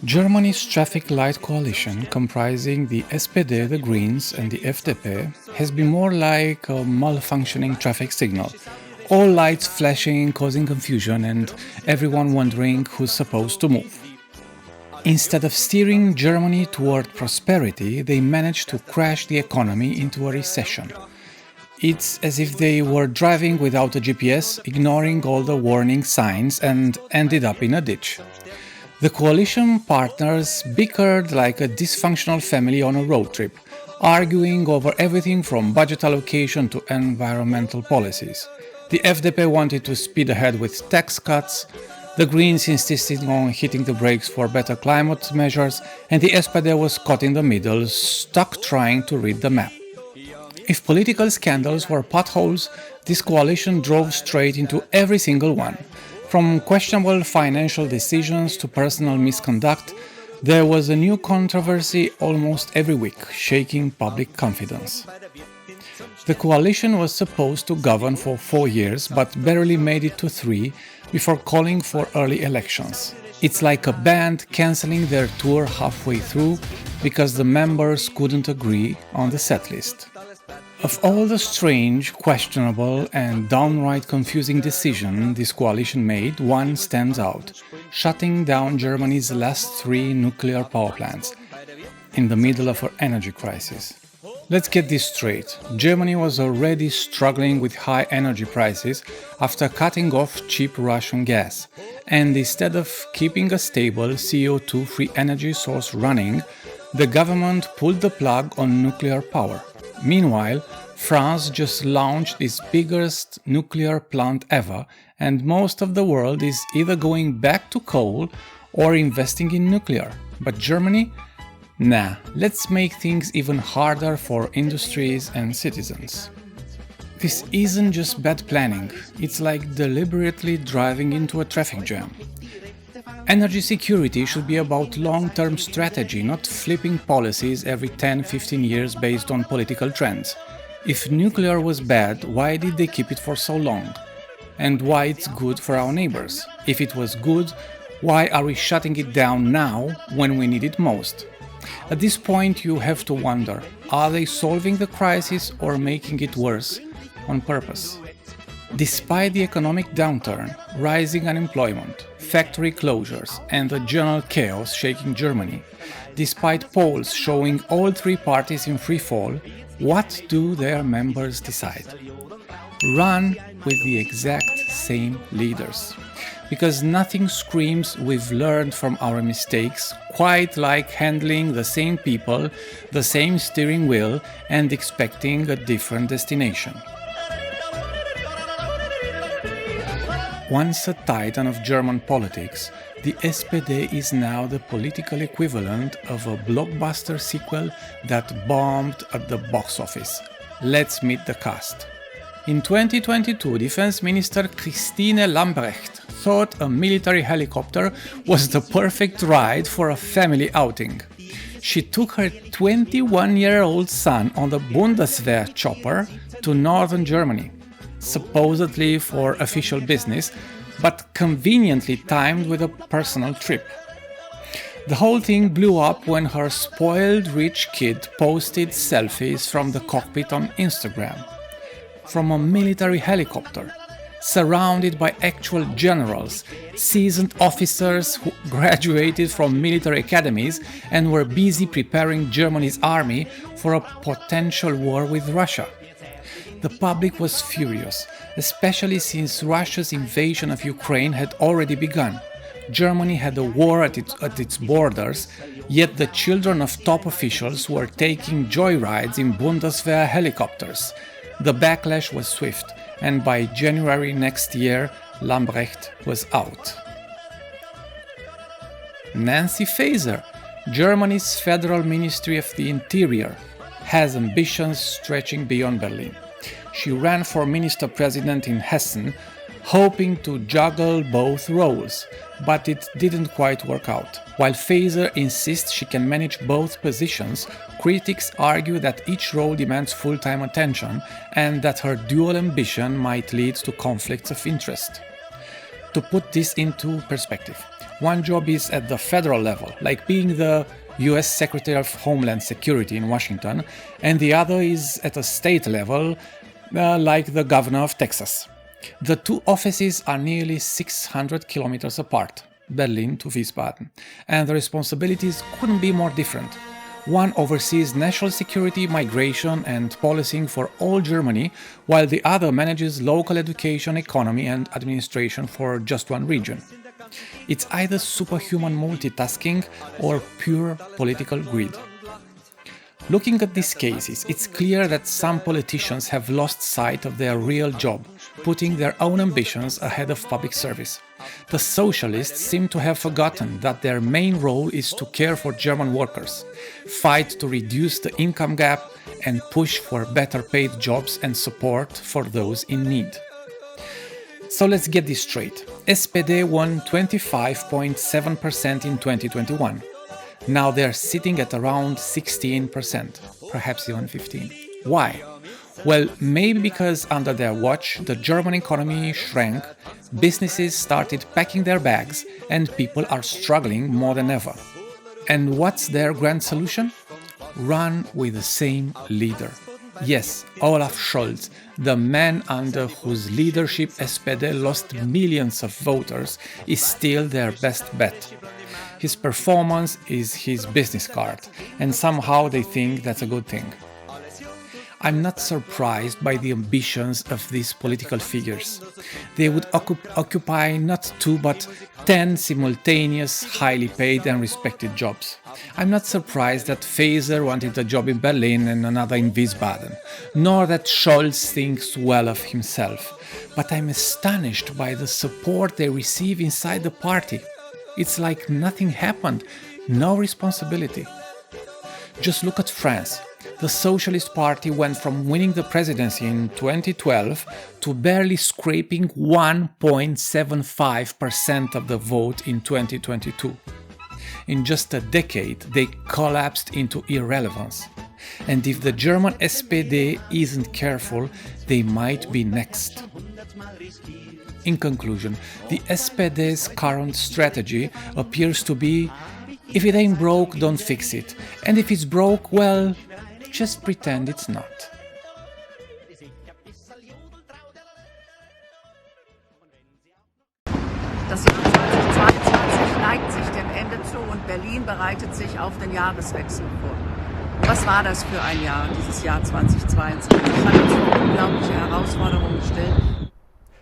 Germany's traffic light coalition, comprising the SPD, the Greens and the FDP, has been more like a malfunctioning traffic signal. All lights flashing, causing confusion, and everyone wondering who's supposed to move. Instead of steering Germany toward prosperity, they managed to crash the economy into a recession. It's as if they were driving without a GPS, ignoring all the warning signs, and ended up in a ditch. The coalition partners bickered like a dysfunctional family on a road trip, arguing over everything from budget allocation to environmental policies. The FDP wanted to speed ahead with tax cuts, the Greens insisted on hitting the brakes for better climate measures, and the SPD was caught in the middle, stuck trying to read the map. If political scandals were potholes, this coalition drove straight into every single one. From questionable financial decisions to personal misconduct, there was a new controversy almost every week, shaking public confidence. The coalition was supposed to govern for 4 years, but barely made it to 3 before calling for early elections. It's like a band cancelling their tour halfway through because the members couldn't agree on the setlist. Of all the strange, questionable and downright confusing decisions this coalition made, one stands out: shutting down Germany's last 3 nuclear power plants in the middle of an energy crisis. Let's get this straight. Germany was already struggling with high energy prices after cutting off cheap Russian gas, and instead of keeping a stable CO2-free energy source running, the government pulled the plug on nuclear power. Meanwhile, France just launched its biggest nuclear plant ever, and most of the world is either going back to coal or investing in nuclear. But Germany? Nah, let's make things even harder for industries and citizens. This isn't just bad planning, it's like deliberately driving into a traffic jam. Energy security should be about long-term strategy, not flipping policies every 10-15 years based on political trends. If nuclear was bad, why did they keep it for so long? And why it's good for our neighbors? If it was good, why are we shutting it down now when we need it most? At this point you have to wonder, are they solving the crisis or making it worse on purpose? Despite the economic downturn, rising unemployment, factory closures and the general chaos shaking Germany, despite polls showing all 3 parties in free fall, what do their members decide? Run with the exact same leaders. Because nothing screams "we've learned from our mistakes" quite like handling the same people, the same steering wheel, and expecting a different destination. Once a titan of German politics, the SPD is now the political equivalent of a blockbuster sequel that bombed at the box office. Let's meet the cast. In 2022, Defense Minister Christine Lambrecht thought a military helicopter was the perfect ride for a family outing. She took her 21-year-old son on the Bundeswehr chopper to northern Germany, supposedly for official business, but conveniently timed with a personal trip. The whole thing blew up when her spoiled rich kid posted selfies from the cockpit on Instagram. From a military helicopter, surrounded by actual generals, seasoned officers who graduated from military academies and were busy preparing Germany's army for a potential war with Russia. The public was furious, especially since Russia's invasion of Ukraine had already begun. Germany had a war at its borders, yet the children of top officials were taking joyrides in Bundeswehr helicopters. The backlash was swift, and by January next year, Lambrecht was out. Nancy Faeser, Germany's Federal Ministry of the Interior, has ambitions stretching beyond Berlin. She ran for minister-president in Hessen, hoping to juggle both roles, but it didn't quite work out. While Faeser insists she can manage both positions, critics argue that each role demands full-time attention and that her dual ambition might lead to conflicts of interest. To put this into perspective, one job is at the federal level, like being the US Secretary of Homeland Security in Washington, and the other is at a state level, like the governor of Texas. The two offices are nearly 600 kilometers apart, Berlin to Wiesbaden, and the responsibilities couldn't be more different. One oversees national security, migration and policing for all Germany, while the other manages local education, economy and administration for just one region. It's either superhuman multitasking or pure political greed. Looking at these cases, it's clear that some politicians have lost sight of their real job, putting their own ambitions ahead of public service. The socialists seem to have forgotten that their main role is to care for German workers, fight to reduce the income gap, and push for better paid jobs and support for those in need. So let's get this straight. SPD won 25.7% in 2021. Now they're sitting at around 16%, perhaps even 15%. Why? Well, maybe because under their watch the German economy shrank, businesses started packing their bags, and people are struggling more than ever. And what's their grand solution? Run with the same leader. Yes, Olaf Scholz, the man under whose leadership SPD lost millions of voters, is still their best bet. His performance is his business card, and somehow they think that's a good thing. I'm not surprised by the ambitions of these political figures. They would occupy not 2 but 10 simultaneous, highly paid and respected jobs. I'm not surprised that Faeser wanted a job in Berlin and another in Wiesbaden, nor that Scholz thinks well of himself. But I'm astonished by the support they receive inside the party. It's like nothing happened, no responsibility. Just look at France. The Socialist Party went from winning the presidency in 2012 to barely scraping 1.75% of the vote in 2022. In just a decade, they collapsed into irrelevance. And if the German SPD isn't careful, they might be next. In conclusion, the SPD's current strategy appears to be, if it ain't broke, don't fix it. And if it's broke, well, just pretend it's not. Das Jahr 2022 neigt sich dem Ende zu und Berlin bereitet sich auf den Jahreswechsel vor. Was war das für ein Jahr, dieses Jahr 2022? Es hat uns vor unglaubliche Herausforderungen gestellt.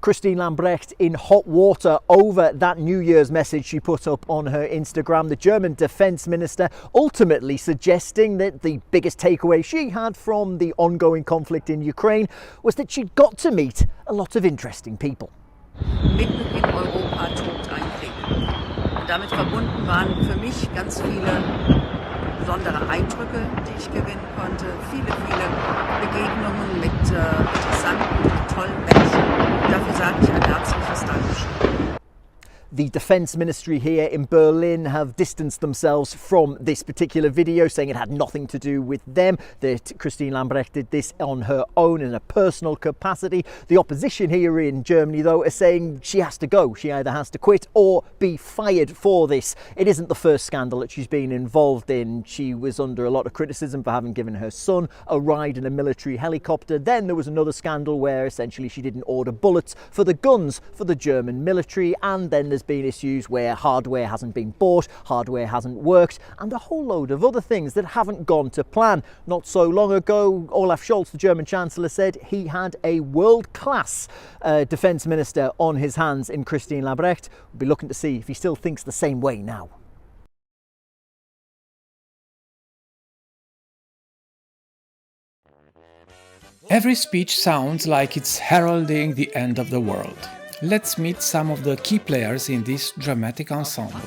Christine Lambrecht in hot water over that New Year's message she put up on her Instagram. The German defence minister ultimately suggesting that the biggest takeaway she had from the ongoing conflict in Ukraine was that she'd got to meet a lot of interesting people. Mitten in Europa tobt ein Krieg. Und damit verbunden waren für mich ganz viele besondere Eindrücke, die ich gewinnen konnte. Viele Begegnungen mit interessanten, mit tollen Menschen. Dafür sage ich ein herzliches Dankeschön. The Defence Ministry here in Berlin have distanced themselves from this particular video, saying it had nothing to do with them, that Christine Lambrecht did this on her own in a personal capacity. The opposition here in Germany, though, are saying she has to go. She either has to quit or be fired for this. It isn't the first scandal that she's been involved in. She was under a lot of criticism for having given her son a ride in a military helicopter. Then there was another scandal where essentially she didn't order bullets for the guns for the German military, and then there's been issues where hardware hasn't been bought, hardware hasn't worked, and a whole load of other things that haven't gone to plan. Not so long ago, Olaf Scholz, the German Chancellor, said he had a world-class defence minister on his hands in Christine Lambrecht. We'll be looking to see if he still thinks the same way now. Every speech sounds like it's heralding the end of the world. Let's meet some of the key players in this dramatic ensemble.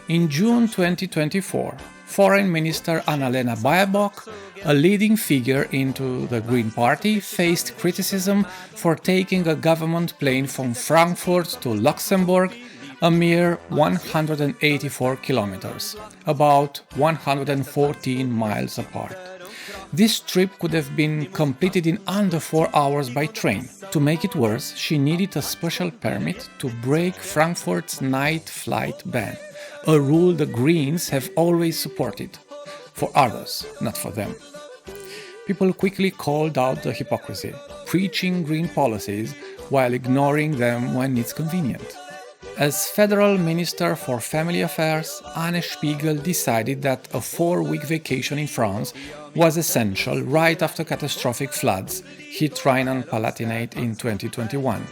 In June 2024, Foreign Minister Annalena Baerbock, a leading figure into the Green Party, faced criticism for taking a government plane from Frankfurt to Luxembourg, a mere 184 kilometers, about 114 miles apart. This trip could have been completed in under 4 hours by train. To make it worse, she needed a special permit to break Frankfurt's night flight ban, a rule the Greens have always supported. For others, not for them. People quickly called out the hypocrisy, preaching green policies while ignoring them when it's convenient. As Federal Minister for Family Affairs, Anne Spiegel decided that a 4-week vacation in France was essential right after catastrophic floods hit Rhineland-Palatinate in 2021,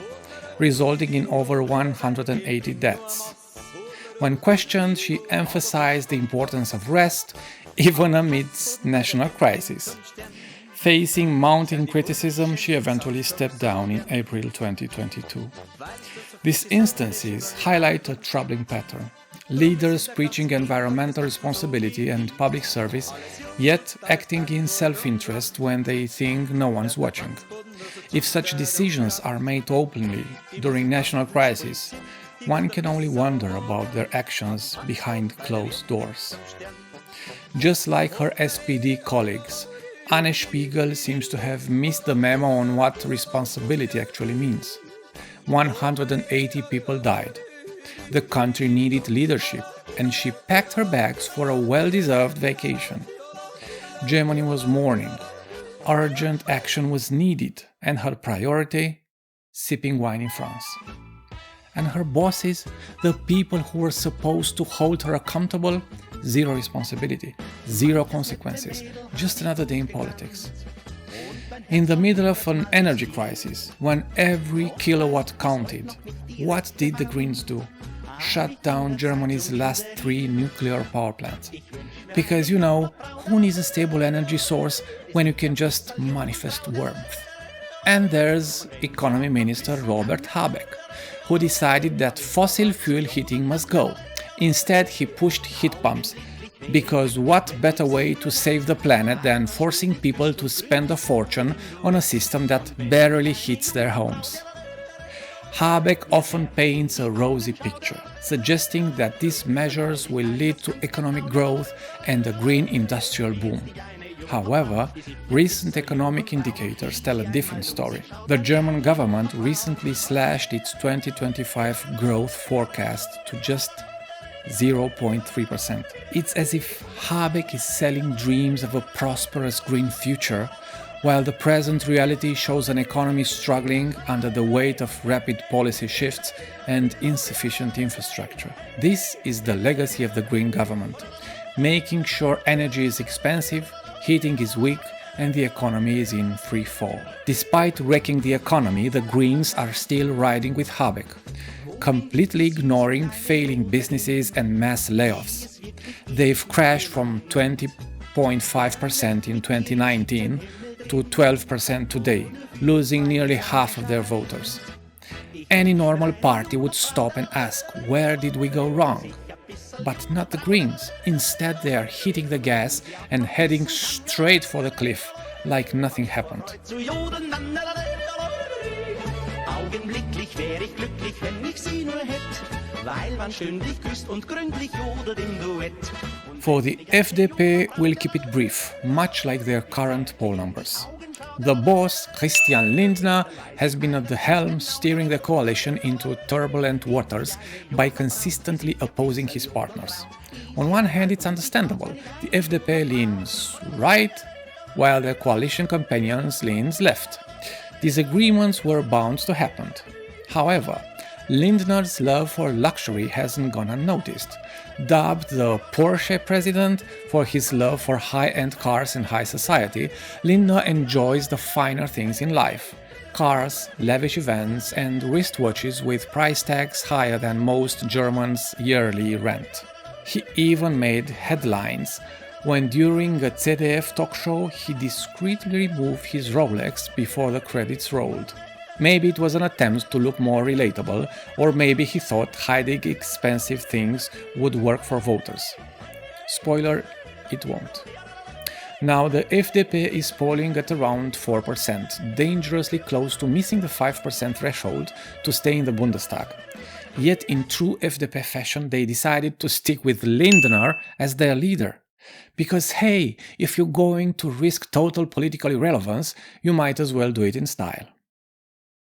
resulting in over 180 deaths. When questioned, she emphasized the importance of rest, even amidst national crisis. Facing mounting criticism, she eventually stepped down in April 2022. These instances highlight a troubling pattern. Leaders preaching environmental responsibility and public service, yet acting in self-interest when they think no one's watching. If such decisions are made openly during national crises, one can only wonder about their actions behind closed doors. Just like her SPD colleagues, Anne Spiegel seems to have missed the memo on what responsibility actually means. 180 people died. The country needed leadership, and she packed her bags for a well-deserved vacation. Germany was mourning. Urgent action was needed, and her priority, sipping wine in France. And her bosses, the people who were supposed to hold her accountable, zero responsibility, zero consequences, just another day in politics. In the middle of an energy crisis, when every kilowatt counted, what did the Greens do? Shut down Germany's last 3 nuclear power plants. Because, who needs a stable energy source when you can just manifest warmth? And there's Economy Minister Robert Habeck, who decided that fossil fuel heating must go. Instead, he pushed heat pumps, because what better way to save the planet than forcing people to spend a fortune on a system that barely heats their homes? Habeck often paints a rosy picture, suggesting that these measures will lead to economic growth and a green industrial boom. However, recent economic indicators tell a different story. The German government recently slashed its 2025 growth forecast to just 0.3%. It's as if Habeck is selling dreams of a prosperous green future, while the present reality shows an economy struggling under the weight of rapid policy shifts and insufficient infrastructure. This is the legacy of the Green government, making sure energy is expensive, heating is weak, and the economy is in free fall. Despite wrecking the economy, the Greens are still riding with Habeck, completely ignoring failing businesses and mass layoffs. They've crashed from 20.5% in 2019 to 12% today, losing nearly half of their voters. Any normal party would stop and ask, where did we go wrong? But not the Greens. Instead, they are hitting the gas and heading straight for the cliff, like nothing happened. Augenblicklich wär ich glücklich, wenn ich sie nur hätt, weil man schön dich küsst und gründlich jodelt im Duett. For the FDP, we'll keep it brief, much like their current poll numbers. The boss, Christian Lindner, has been at the helm, steering the coalition into turbulent waters by consistently opposing his partners. On one hand, it's understandable. The FDP leans right, while their coalition companions leans left. Disagreements were bound to happen. However, Lindner's love for luxury hasn't gone unnoticed. Dubbed the Porsche president for his love for high-end cars and high society, Lindner enjoys the finer things in life: cars, lavish events, and wristwatches with price tags higher than most Germans' yearly rent. He even made headlines when during a ZDF talk show he discreetly removed his Rolex before the credits rolled. Maybe it was an attempt to look more relatable, or maybe he thought hiding expensive things would work for voters. Spoiler, it won't. Now the FDP is polling at around 4%, dangerously close to missing the 5% threshold to stay in the Bundestag. Yet in true FDP fashion, they decided to stick with Lindner as their leader. Because hey, if you're going to risk total political irrelevance, you might as well do it in style.